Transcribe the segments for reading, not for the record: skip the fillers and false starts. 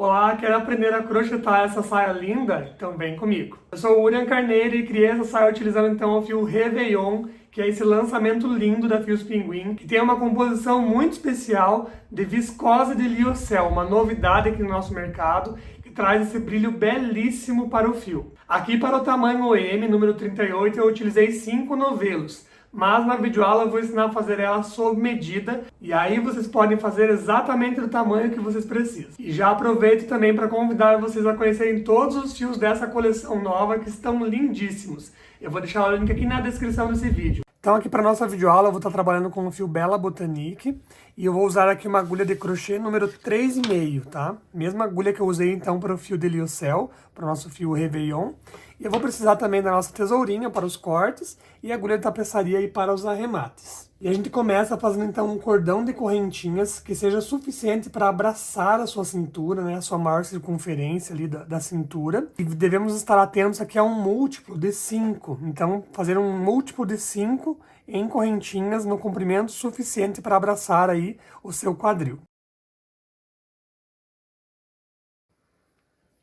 Olá, quer aprender a crochetar essa saia linda? Então vem comigo. Eu sou o Urian Carneiro e criei essa saia utilizando então o fio Réveillon, que é esse lançamento lindo da Fios Pinguim, que tem uma composição muito especial de viscose de liocell, uma novidade aqui no nosso mercado, que traz esse brilho belíssimo para o fio. Aqui para o tamanho M, número 38, eu utilizei 5 novelos. Mas na videoaula eu vou ensinar a fazer ela sob medida e aí vocês podem fazer exatamente do tamanho que vocês precisam. E já aproveito também para convidar vocês a conhecerem todos os fios dessa coleção nova que estão lindíssimos. Eu vou deixar o link aqui na descrição desse vídeo. Então aqui para nossa videoaula eu vou estar trabalhando com o fio Bella Botanique e eu vou usar aqui uma agulha de crochê número 3,5, tá? Mesma agulha que eu usei então para o fio de liocell, para o nosso fio Réveillon. E eu vou precisar também da nossa tesourinha para os cortes e agulha de tapeçaria aí para os arremates. E a gente começa fazendo então um cordão de correntinhas que seja suficiente para abraçar a sua cintura, né, a sua maior circunferência ali da cintura. E devemos estar atentos aqui a um múltiplo de 5. Então, fazer um múltiplo de 5 em correntinhas no comprimento suficiente para abraçar aí o seu quadril.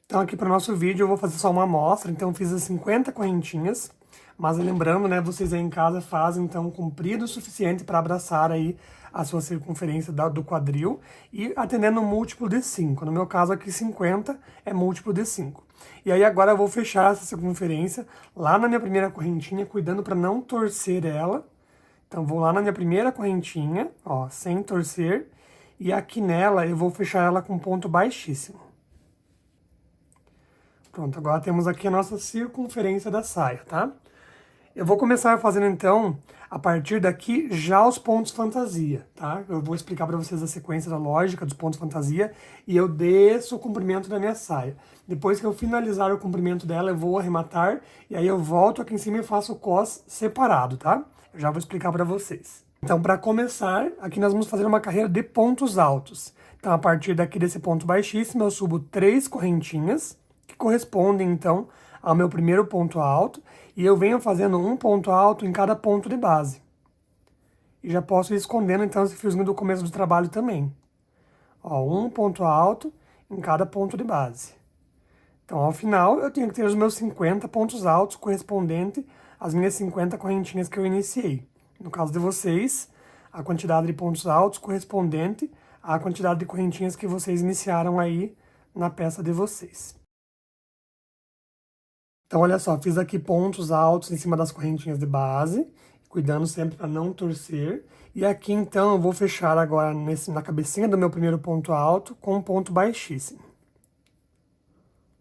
Então aqui para o nosso vídeo eu vou fazer só uma amostra, então eu fiz as 50 correntinhas, mas lembrando, né, vocês aí em casa fazem então comprido o suficiente para abraçar aí a sua circunferência do quadril e atendendo um múltiplo de 5. No meu caso aqui 50 é múltiplo de 5. E aí agora eu vou fechar essa circunferência lá na minha primeira correntinha, cuidando para não torcer ela. Então vou lá na minha primeira correntinha, ó, sem torcer, e aqui nela eu vou fechar ela com ponto baixíssimo. Pronto, agora temos aqui a nossa circunferência da saia, tá? Eu vou começar fazendo, então, a partir daqui, já os pontos fantasia, tá? Eu vou explicar para vocês a sequência da lógica dos pontos fantasia e eu desço o comprimento da minha saia. Depois que eu finalizar o comprimento dela, eu vou arrematar e aí eu volto aqui em cima e faço o cos separado, tá? Eu já vou explicar para vocês. Então, para começar, aqui nós vamos fazer uma carreira de pontos altos. Então, a partir daqui desse ponto baixíssimo, eu subo 3 correntinhas, que correspondem, então, ao meu primeiro ponto alto, e eu venho fazendo um ponto alto em cada ponto de base. E já posso ir escondendo, então, esse fiozinho do começo do trabalho também. Ó, um ponto alto em cada ponto de base. Então, ao final, eu tenho que ter os meus 50 pontos altos correspondentes às minhas 50 correntinhas que eu iniciei. No caso de vocês, a quantidade de pontos altos correspondente à quantidade de correntinhas que vocês iniciaram aí na peça de vocês. Então, olha só, fiz aqui pontos altos em cima das correntinhas de base, cuidando sempre para não torcer. E aqui, então, eu vou fechar agora na cabecinha do meu primeiro ponto alto com um ponto baixíssimo.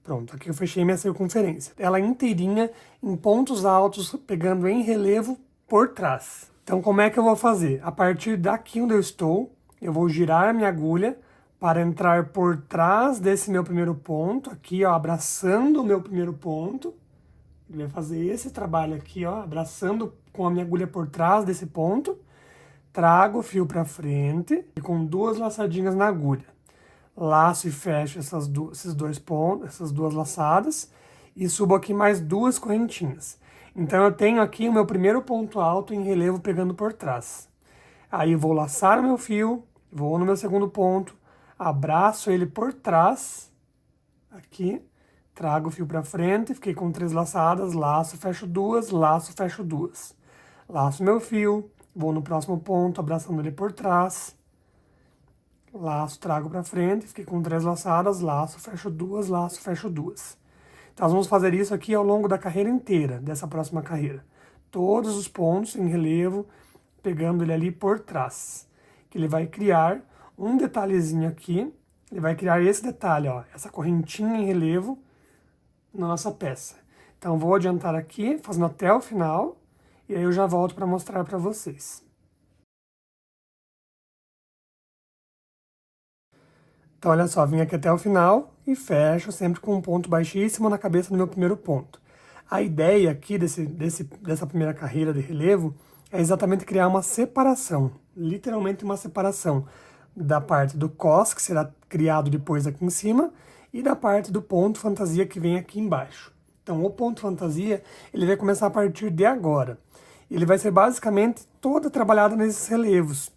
Pronto, aqui eu fechei minha circunferência. Ela inteirinha em pontos altos, pegando em relevo por trás. Então, como é que eu vou fazer? A partir daqui onde eu estou, eu vou girar a minha agulha para entrar por trás desse meu primeiro ponto, aqui, ó, abraçando o meu primeiro ponto. Ele vai fazer esse trabalho aqui, ó, abraçando com a minha agulha por trás desse ponto. Trago o fio para frente e com 2 laçadinhas na agulha. Laço e fecho esses dois pontos, essas 2 laçadas e subo aqui mais 2 correntinhas. Então eu tenho aqui o meu primeiro ponto alto em relevo pegando por trás. Aí vou laçar o meu fio, vou no meu segundo ponto, abraço ele por trás, aqui, trago o fio para frente, fiquei com 3 laçadas, laço, fecho 2, laço, fecho 2. Laço meu fio, vou no próximo ponto, abraçando ele por trás, laço, trago para frente, fiquei com 3 laçadas, laço, fecho 2, laço, fecho 2. Então, nós vamos fazer isso aqui ao longo da carreira inteira, dessa próxima carreira. Todos os pontos em relevo, pegando ele ali por trás. Que ele vai criar um detalhezinho aqui, ele vai criar esse detalhe, ó, essa correntinha em relevo na nossa peça. Então, vou adiantar aqui, fazendo até o final, e aí eu já volto para mostrar para vocês. Então, olha só, vim aqui até o final e fecho sempre com um ponto baixíssimo na cabeça do meu primeiro ponto. A ideia aqui dessa primeira carreira de relevo é exatamente criar uma separação, literalmente uma separação da parte do cos, que será criado depois aqui em cima, e da parte do ponto fantasia que vem aqui embaixo. Então, o ponto fantasia, ele vai começar a partir de agora. Ele vai ser basicamente todo trabalhado nesses relevos.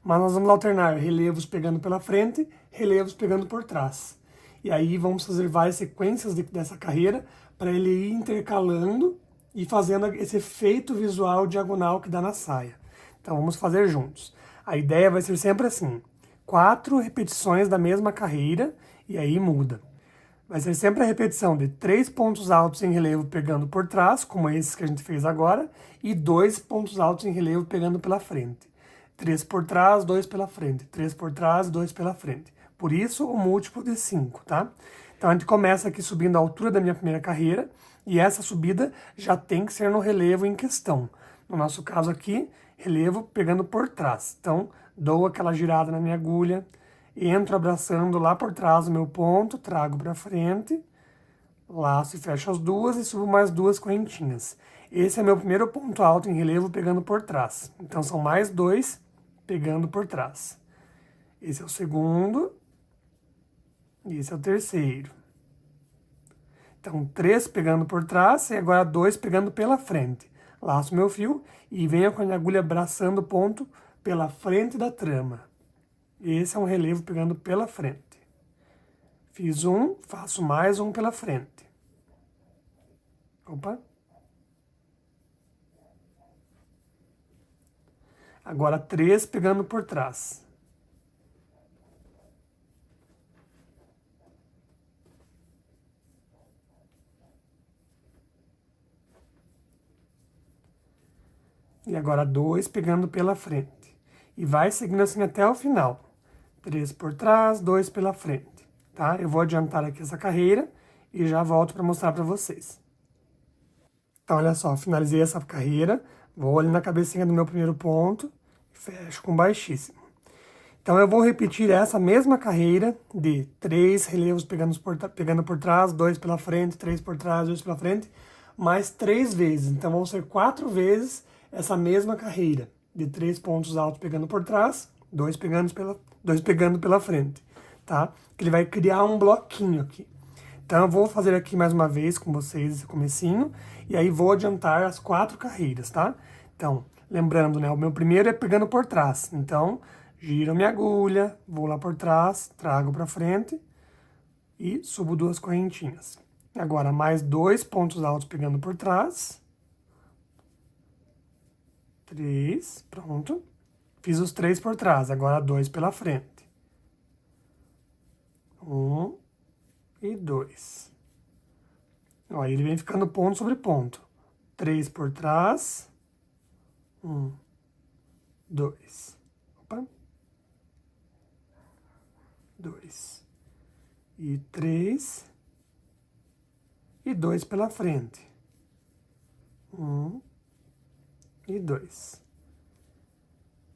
Mas nós vamos alternar relevos pegando pela frente, relevos pegando por trás. E aí vamos fazer várias sequências dessa carreira para ele ir intercalando e fazendo esse efeito visual diagonal que dá na saia. Então vamos fazer juntos. A ideia vai ser sempre assim, 4 repetições da mesma carreira e aí muda. Vai ser sempre a repetição de 3 pontos altos em relevo pegando por trás, como esses que a gente fez agora, e 2 pontos altos em relevo pegando pela frente. 3 por trás, 2 pela frente. 3 por trás, 2 pela frente. Por isso, o múltiplo de 5, tá? Então, a gente começa aqui subindo a altura da minha primeira carreira, e essa subida já tem que ser no relevo em questão. No nosso caso aqui, relevo pegando por trás. Então, dou aquela girada na minha agulha, entro abraçando lá por trás o meu ponto, trago para frente, laço e fecho as duas e subo mais 2 correntinhas. Esse é meu primeiro ponto alto em relevo pegando por trás. Então são mais 2 pegando por trás. Esse é o segundo e esse é o terceiro. Então 3 pegando por trás e agora 2 pegando pela frente. Laço meu fio e venho com a minha agulha abraçando o ponto pela frente da trama. Esse é um relevo pegando pela frente. Fiz um, faço mais um pela frente. Opa. Agora 3 pegando por trás. E agora 2 pegando pela frente. E vai seguindo assim até o final. 3 por trás, 2 pela frente, tá? Eu vou adiantar aqui essa carreira e já volto para mostrar para vocês. Então, olha só, finalizei essa carreira, vou ali na cabecinha do meu primeiro ponto, fecho com baixíssimo. Então, eu vou repetir essa mesma carreira de 3 relevos pegando por trás, 2 pela frente, 3 por trás, 2 pela frente, mais 3 vezes. Então, vão ser 4 vezes essa mesma carreira de 3 pontos altos pegando por trás, 2 pegando pela frente, tá? Que ele vai criar um bloquinho aqui. Então, eu vou fazer aqui mais uma vez com vocês esse comecinho, e aí vou adiantar as 4 carreiras, tá? Então, lembrando, né, o meu primeiro é pegando por trás. Então, giro minha agulha, vou lá por trás, trago pra frente e subo 2 correntinhas. Agora, mais 2 pontos altos pegando por trás. 3, pronto. Fiz os 3 por trás, agora 2 pela frente. 1 e 2. Ó, ele vem ficando ponto sobre ponto. 3 por trás. 1, 2. Opa. 2. E 3. E 2 pela frente. 1 e 2.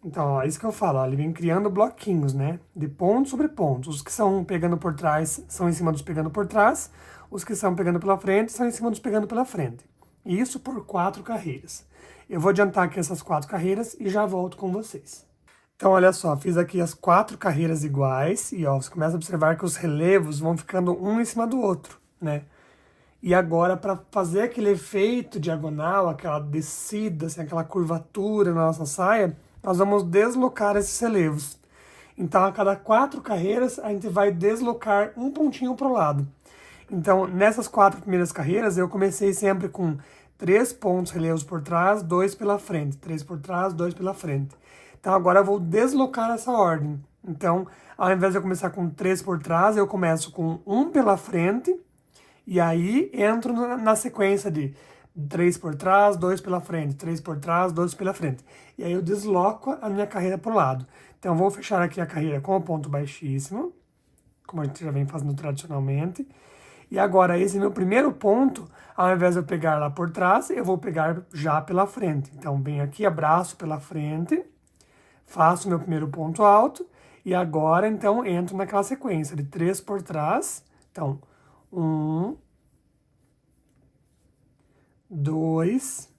Então, ó, isso que eu falo, ó, ele vem criando bloquinhos, né? De pontos sobre pontos. Os que são pegando por trás são em cima dos pegando por trás. Os que são pegando pela frente são em cima dos pegando pela frente. E isso por 4 carreiras. Eu vou adiantar aqui essas 4 carreiras e já volto com vocês. Então, olha só, fiz aqui as 4 carreiras iguais. E, ó, você começa a observar que os relevos vão ficando um em cima do outro, né? E agora, para fazer aquele efeito diagonal, aquela descida, assim, aquela curvatura na nossa saia, nós vamos deslocar esses relevos. Então, a cada 4 carreiras, a gente vai deslocar um pontinho para o lado. Então, nessas 4 primeiras carreiras, eu comecei sempre com 3 pontos relevos por trás, 2 pela frente. 3 por trás, 2 pela frente. Então, agora eu vou deslocar essa ordem. Então, ao invés de eu começar com 3 por trás, eu começo com 1 pela frente. E aí, entro na sequência de 3 por trás, 2 pela frente, 3 por trás, 2 pela frente. E aí eu desloco a minha carreira para o lado. Então, vou fechar aqui a carreira com o ponto baixíssimo, como a gente já vem fazendo tradicionalmente. E agora, esse meu primeiro ponto, ao invés de eu pegar lá por trás, eu vou pegar já pela frente. Então, venho aqui, abraço pela frente, faço meu primeiro ponto alto, e agora, então, entro naquela sequência de 3 por trás. Então, 1, 2,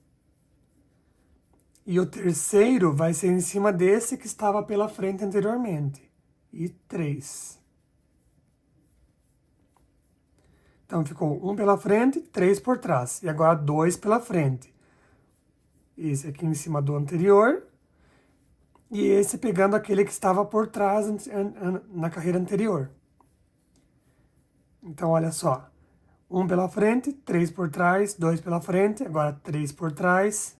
e o terceiro vai ser em cima desse que estava pela frente anteriormente. E 3. Então, ficou 1 pela frente, 3 por trás. E agora 2 pela frente. Esse aqui em cima do anterior. E esse pegando aquele que estava por trás na carreira anterior. Então, olha só. 1 pela frente, 3 por trás, 2 pela frente, agora 3 por trás.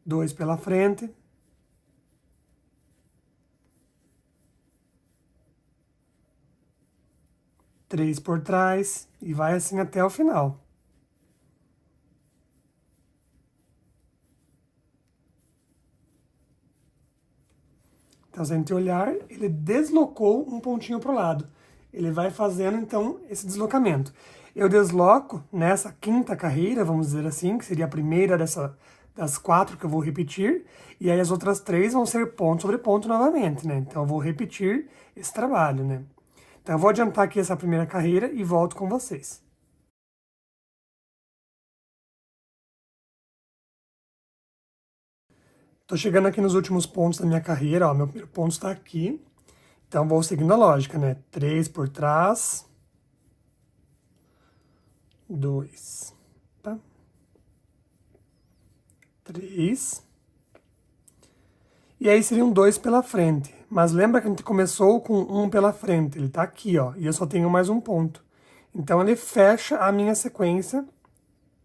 Dois pela frente. Três por trás. E vai assim até o final. Então, se a gente olhar, ele deslocou um pontinho para o lado. Ele vai fazendo, então, esse deslocamento. Eu desloco nessa quinta carreira, vamos dizer assim, que seria a primeira das 4 que eu vou repetir, e aí as outras 3 vão ser ponto sobre ponto novamente, né? Então, eu vou repetir esse trabalho, né? Então, eu vou adiantar aqui essa primeira carreira e volto com vocês. Tô chegando aqui nos últimos pontos da minha carreira, ó, meu primeiro ponto está aqui. Então, vou seguindo a lógica, né? 3 por trás. 2, tá? 3. E aí seriam 2 pela frente. Mas lembra que a gente começou com 1 pela frente. Ele tá aqui, ó. E eu só tenho mais um ponto. Então, ele fecha a minha sequência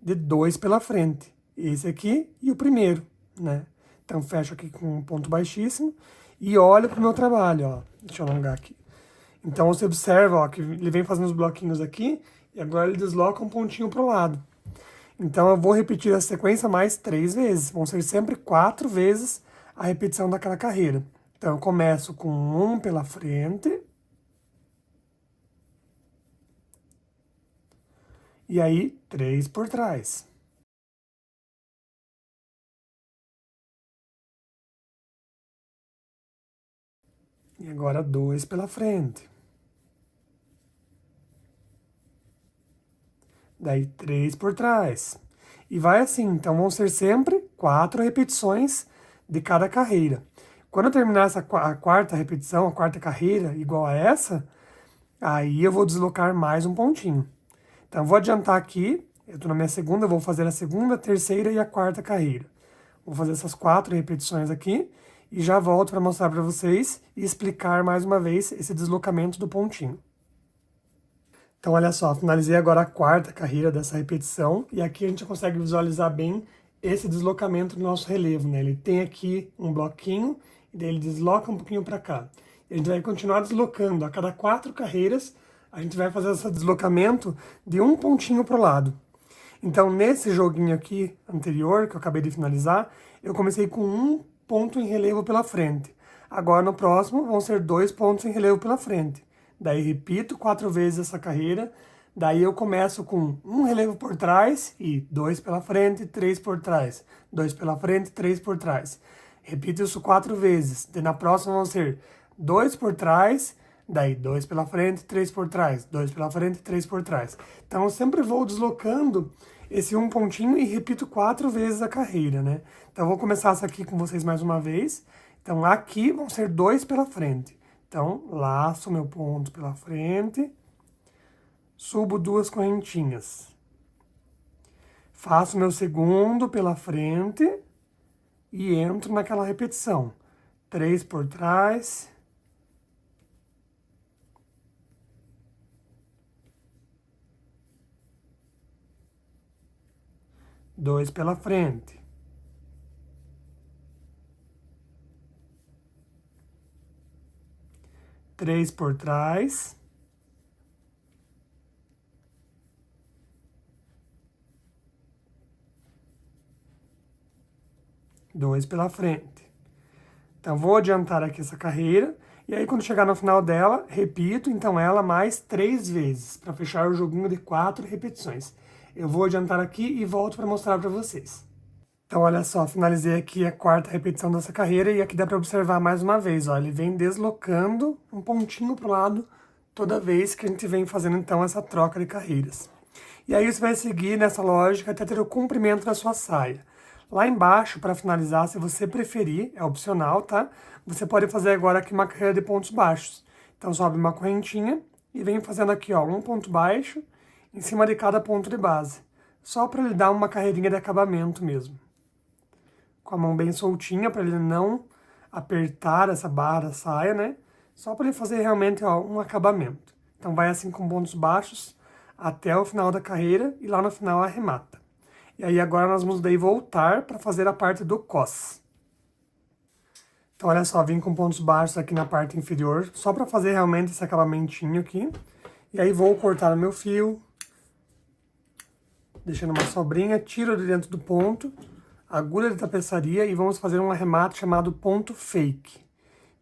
de 2 pela frente. Esse aqui e o primeiro, né? Então, fecho aqui com um ponto baixíssimo. E olho pro meu trabalho, ó. Deixa eu alongar aqui. Então, você observa, ó, que ele vem fazendo os bloquinhos aqui. E agora ele desloca um pontinho pro lado. Então, eu vou repetir a sequência mais 3 vezes. Vão ser sempre 4 vezes a repetição daquela carreira. Então, eu começo com 1 pela frente. E aí, 3 por trás. E agora, 2 pela frente. Daí, 3 por trás. E vai assim. Então, vão ser sempre 4 repetições de cada carreira. Quando eu terminar a quarta repetição, a quarta carreira, igual a essa, aí eu vou deslocar mais um pontinho. Então, eu vou adiantar aqui. Eu estou na minha segunda, eu vou fazer a segunda, a terceira e a quarta carreira. Vou fazer essas 4 repetições aqui e já volto para mostrar para vocês e explicar mais uma vez esse deslocamento do pontinho. Então, olha só, finalizei agora a quarta carreira dessa repetição e aqui a gente consegue visualizar bem esse deslocamento do nosso relevo, né? Ele tem aqui um bloquinho e daí ele desloca um pouquinho para cá. E a gente vai continuar deslocando. A cada 4 carreiras, a gente vai fazer esse deslocamento de um pontinho para o lado. Então, nesse joguinho aqui anterior, que eu acabei de finalizar, eu comecei com um ponto em relevo pela frente. Agora, no próximo, vão ser 2 pontos em relevo pela frente. Daí, repito 4 vezes essa carreira. Daí, eu começo com um relevo por trás e 2 pela frente, 3 por trás. 2 pela frente, 3 por trás. Repito isso 4 vezes. Daí, na próxima, vão ser 2 por trás, daí 2 pela frente, 3 por trás, 2 pela frente, 3 por trás. Então eu sempre vou deslocando esse um pontinho e repito 4 vezes a carreira, né? Então eu vou começar essa aqui com vocês mais uma vez. Então aqui vão ser 2 pela frente. Então laço meu ponto pela frente, subo 2 correntinhas. Faço meu segundo pela frente e entro naquela repetição. 3 por trás, 2 pela frente. Três por trás. Dois pela frente. Então, vou adiantar aqui essa carreira. E aí, quando chegar no final dela, repito, então, ela mais 3 vezes, para fechar o joguinho de 4 repetições. Eu vou adiantar aqui e volto para mostrar para vocês. Então, olha só, finalizei aqui a quarta repetição dessa carreira e aqui dá para observar mais uma vez, ó, ele vem deslocando um pontinho pro lado toda vez que a gente vem fazendo, então, essa troca de carreiras. E aí você vai seguir nessa lógica até ter o comprimento da sua saia. Lá embaixo, para finalizar, se você preferir, é opcional, tá? Você pode fazer agora aqui uma carreira de pontos baixos. Então, sobe uma correntinha e vem fazendo aqui, ó, um ponto baixo em cima de cada ponto de base. Só para ele dar uma carreirinha de acabamento mesmo. Com a mão bem soltinha, para ele não apertar essa barra da saia, né? Só para ele fazer realmente, ó, um acabamento. Então vai assim com pontos baixos até o final da carreira e lá no final arremata. E aí agora nós vamos daí voltar para fazer a parte do cos. Então olha só, vim com pontos baixos aqui na parte inferior, só para fazer realmente esse acabamentinho aqui. E aí vou cortar o meu fio, deixando uma sobrinha, tiro de dentro do ponto, agulha de tapeçaria e vamos fazer um arremate chamado ponto fake,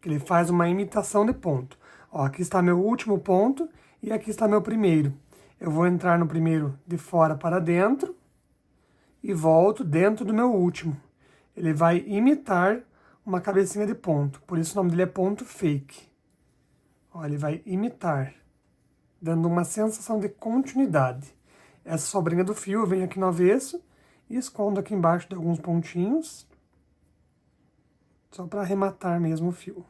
que ele faz uma imitação de ponto. Ó, aqui está meu último ponto e aqui está meu primeiro. Eu vou entrar no primeiro de fora para dentro e volto dentro do meu último. Ele vai imitar uma cabecinha de ponto, por isso o nome dele é ponto fake. Ó, ele vai imitar, dando uma sensação de continuidade. Essa sobrinha do fio vem aqui no avesso e escondo aqui embaixo de alguns pontinhos, só para arrematar mesmo o fio.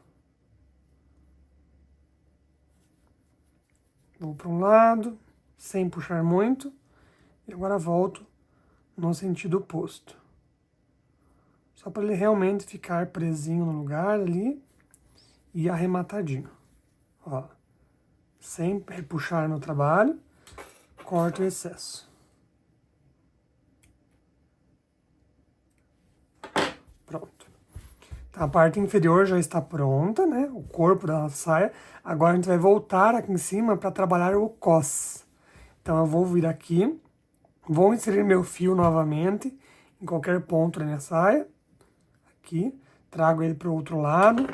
Vou para um lado, sem puxar muito, e agora volto no sentido oposto. Só para ele realmente ficar presinho no lugar ali e arrematadinho. Ó, sem puxar no trabalho, corto o excesso. Pronto. Então, a parte inferior já está pronta, né? O corpo da saia. Agora a gente vai voltar aqui em cima para trabalhar o cos. Então eu vou vir aqui, vou inserir meu fio novamente em qualquer ponto da minha saia. Aqui, trago ele para o outro lado,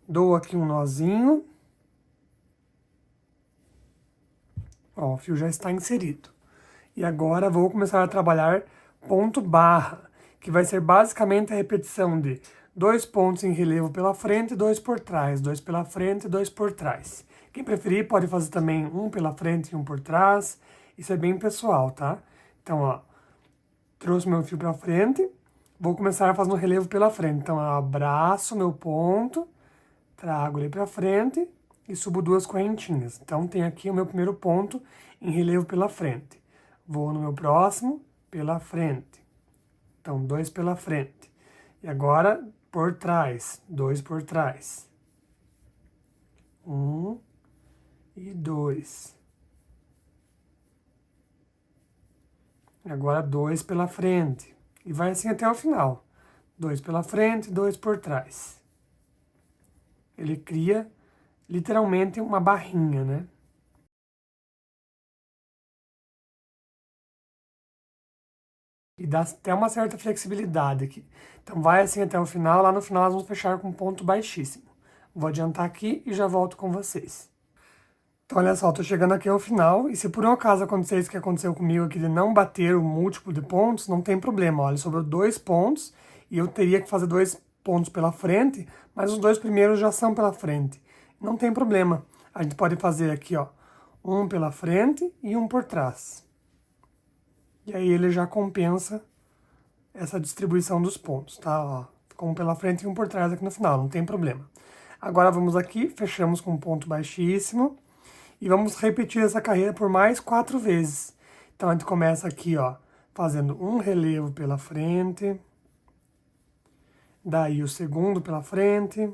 dou aqui um nozinho. Ó, o fio já está inserido. E agora vou começar a trabalhar ponto barra, que vai ser basicamente a repetição de 2 pontos em relevo pela frente e 2 por trás, 2 pela frente e 2 por trás. Quem preferir pode fazer também um pela frente e um por trás, isso é bem pessoal, tá? Então, ó, trouxe meu fio para frente, vou começar fazendo relevo pela frente. Então, eu abraço meu ponto, trago ele para frente e subo 2 correntinhas. Então, tem aqui o meu primeiro ponto em relevo pela frente. Vou no meu próximo, pela frente. Então, 2 pela frente. E agora, por trás, 2 por trás. 1 e 2. Agora, 2 pela frente. E vai assim até o final. 2 pela frente, 2 por trás. Ele cria, literalmente, uma barrinha, né? E dá até uma certa flexibilidade aqui. Então, vai assim até o final. Lá no final, nós vamos fechar com um ponto baixíssimo. Vou adiantar aqui e já volto com vocês. Então, olha só, tô chegando aqui ao final. E se por um acaso acontecer isso que aconteceu comigo aqui, de não bater o múltiplo de pontos, não tem problema. Olha, sobrou 2 pontos e eu teria que fazer 2 pontos pela frente, mas os 2 primeiros já são pela frente. Não tem problema. A gente pode fazer aqui, ó, um pela frente e um por trás. E aí ele já compensa essa distribuição dos pontos, tá? Ó, ficou um pela frente e um por trás aqui no final, não tem problema. Agora vamos aqui, fechamos com um ponto baixíssimo e vamos repetir essa carreira por mais 4 vezes. Então a gente começa aqui, ó, fazendo um relevo pela frente, daí o segundo pela frente,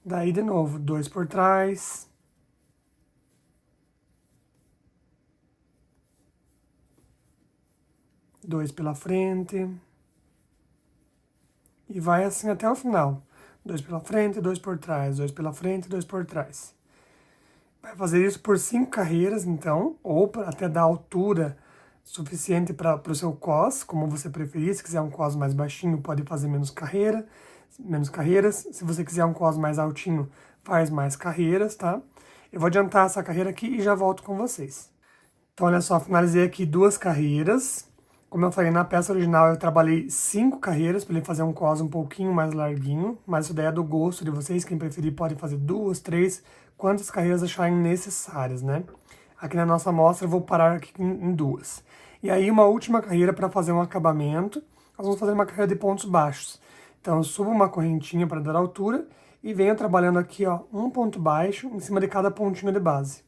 daí de novo 2 por trás, dois pela frente, e vai assim até o final. 2 pela frente, 2 por trás, 2 pela frente, 2 por trás. Vai fazer isso por 5 carreiras, então, ou até dar altura suficiente para o seu cos, como você preferir. Se quiser um cos mais baixinho, pode fazer menos carreiras. Se você quiser um cos mais altinho, faz mais carreiras, tá? Eu vou adiantar essa carreira aqui e já volto com vocês. Então, olha só, finalizei aqui 2 carreiras. Como eu falei, na peça original eu trabalhei 5 carreiras para ele fazer um cos um pouquinho mais larguinho, mas isso daí é do gosto de vocês, quem preferir pode fazer 2, 3, quantas carreiras acharem necessárias, né? Aqui na nossa amostra eu vou parar aqui em 2. E aí uma última carreira para fazer um acabamento, nós vamos fazer uma carreira de pontos baixos. Então eu subo uma correntinha para dar altura e venho trabalhando aqui, ó, um ponto baixo em cima de cada pontinho de base.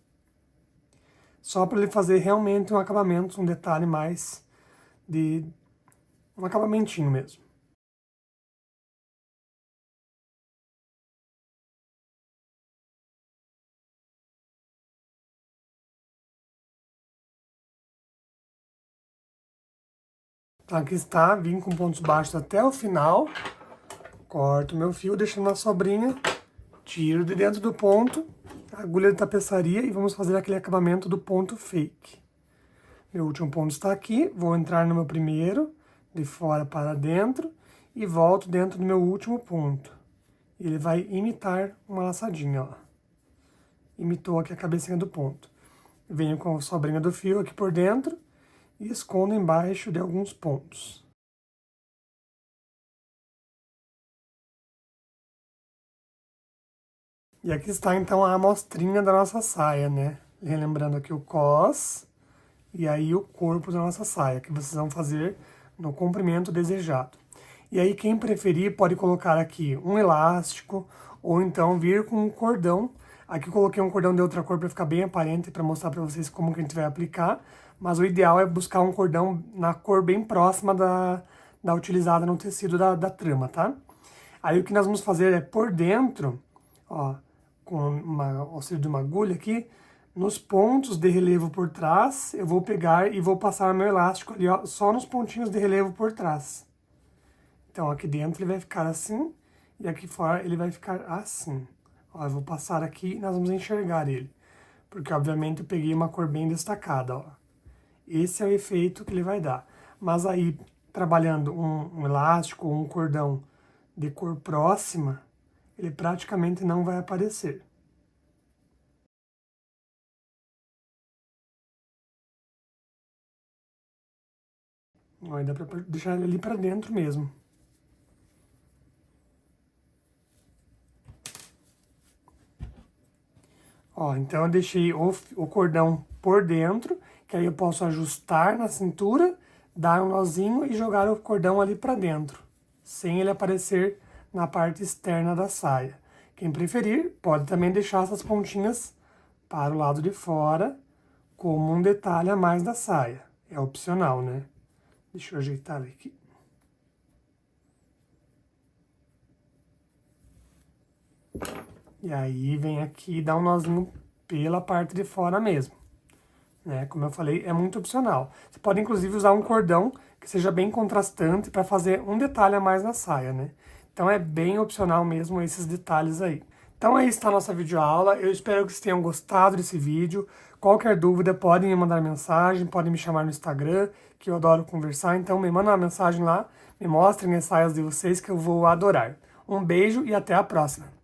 Só para ele fazer realmente um acabamento, um detalhe mais de um acabamentinho mesmo. Então aqui está, vim com pontos baixos até o final, corto meu fio, deixando na sobrinha, tiro de dentro do ponto, agulha de tapeçaria e vamos fazer aquele acabamento do ponto fake. Meu último ponto está aqui, vou entrar no meu primeiro, de fora para dentro, e volto dentro do meu último ponto. Ele vai imitar uma laçadinha, ó. Imitou aqui a cabecinha do ponto. Venho com a sobrinha do fio aqui por dentro e escondo embaixo de alguns pontos. E aqui está então a amostrinha da nossa saia, né? Relembrando aqui o cos e aí o corpo da nossa saia, que vocês vão fazer no comprimento desejado. E aí quem preferir pode colocar aqui um elástico ou então vir com um cordão. Aqui eu coloquei um cordão de outra cor para ficar bem aparente, para mostrar para vocês como que a gente vai aplicar. Mas o ideal é buscar um cordão na cor bem próxima da utilizada no tecido da trama, tá? Aí o que nós vamos fazer é por dentro, ó, com auxílio de uma agulha aqui, nos pontos de relevo por trás, eu vou pegar e vou passar meu elástico ali, ó, só nos pontinhos de relevo por trás. Então aqui dentro ele vai ficar assim, e aqui fora ele vai ficar assim. Ó, eu vou passar aqui e nós vamos enxergar ele. Porque obviamente eu peguei uma cor bem destacada, ó. Esse é o efeito que ele vai dar. Mas aí, trabalhando um elástico ou um cordão de cor próxima, ele praticamente não vai aparecer. Aí dá pra deixar ele ali pra dentro mesmo. Ó, então eu deixei o cordão por dentro, que aí eu posso ajustar na cintura, dar um nozinho e jogar o cordão ali pra dentro, sem ele aparecer na parte externa da saia. Quem preferir, pode também deixar essas pontinhas para o lado de fora, como um detalhe a mais da saia. É opcional, né? Deixa eu ajeitar aqui. E aí vem aqui e dá um nozinho pela parte de fora mesmo. Né? Como eu falei, é muito opcional. Você pode inclusive usar um cordão que seja bem contrastante para fazer um detalhe a mais na saia, né? Então é bem opcional mesmo esses detalhes aí. Então aí está a nossa videoaula. Eu espero que vocês tenham gostado desse vídeo. Qualquer dúvida, podem me mandar mensagem, podem me chamar no Instagram, que eu adoro conversar. Então me mandem uma mensagem lá, me mostrem as saias de vocês que eu vou adorar. Um beijo e até a próxima!